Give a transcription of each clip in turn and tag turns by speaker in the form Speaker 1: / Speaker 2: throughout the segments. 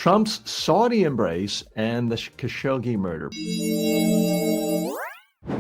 Speaker 1: Trump's Saudi embrace and the Khashoggi murder.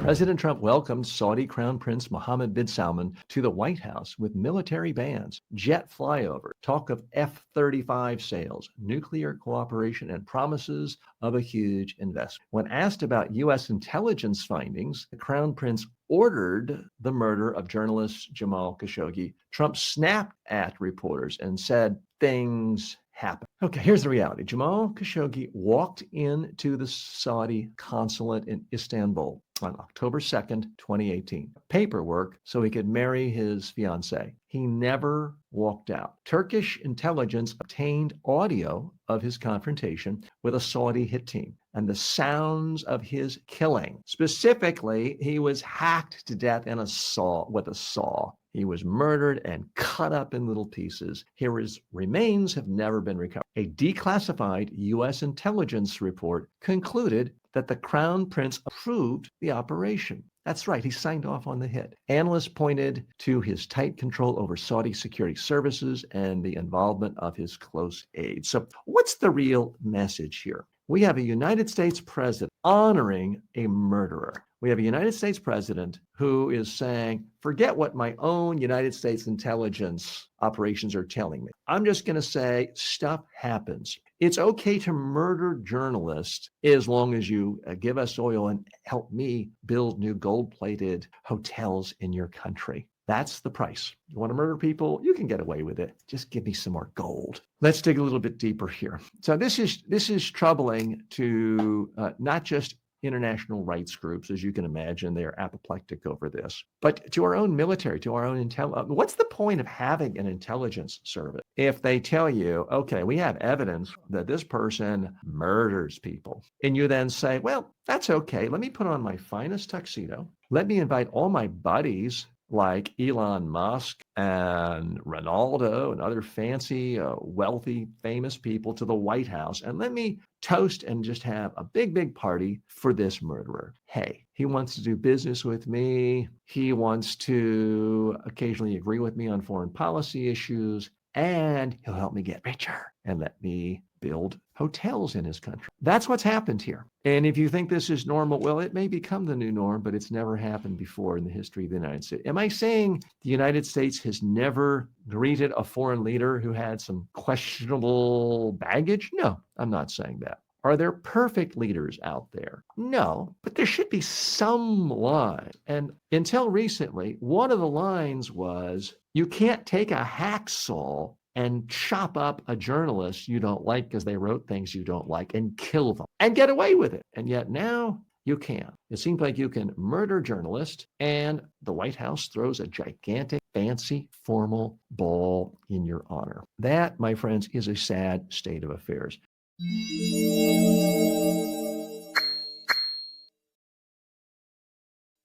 Speaker 1: President Trump welcomed Saudi Crown Prince Mohammed bin Salman to the White House with military bands, jet flyover, talk of F-35 sales, nuclear cooperation, and promises of a huge investment. When asked about U.S. intelligence findings, the Crown Prince ordered the murder of journalist Jamal Khashoggi. Trump snapped at reporters and said things happen. Okay, here's the reality. Jamal Khashoggi walked into the Saudi consulate in Istanbul on October 2nd, 2018. Paperwork so he could marry his fiancée. He never walked out. Turkish intelligence obtained audio of his confrontation with a Saudi hit team and the sounds of his killing. Specifically, he was hacked to death with a saw. He was murdered and cut up in little pieces. His remains have never been recovered. A declassified U.S. intelligence report concluded that the Crown Prince approved the operation. That's right, he signed off on the hit. Analysts pointed to his tight control over Saudi security services and the involvement of his close aides. So what's the real message here? We have a United States president honoring a murderer. We have a United States president who is saying, forget what my own United States intelligence operations are telling me. I'm just going to say stuff happens. It's okay to murder journalists as long as you give us oil and help me build new gold-plated hotels in your country. That's the price. You want to murder people? You can get away with it. Just give me some more gold. Let's dig a little bit deeper here. So this is troubling to not just international rights groups, as you can imagine. They're apoplectic over this, but to our own military, to our own intel. What's the point of having an intelligence service if they tell you, okay, we have evidence that this person murders people, and you then say, well, that's okay. Let me put on my finest tuxedo. Let me invite all my buddies like Elon Musk and Ronaldo and other fancy, wealthy, famous people to the White House. And let me toast and just have a big, big party for this murderer. Hey, he wants to do business with me. He wants to occasionally agree with me on foreign policy issues. And he'll help me get richer and let me build hotels in his country. That's what's happened here. And if you think this is normal, well, it may become the new norm, but it's never happened before in the history of the United States. Am I saying the United States has never greeted a foreign leader who had some questionable baggage? No, I'm not saying that. Are there perfect leaders out there? No, but there should be some line. And until recently, one of the lines was, you can't take a hacksaw and chop up a journalist you don't like because they wrote things you don't like and kill them and get away with it. And yet now you can. It seems like you can murder journalists and the White House throws a gigantic, fancy, formal ball in your honor. That, my friends, is a sad state of affairs.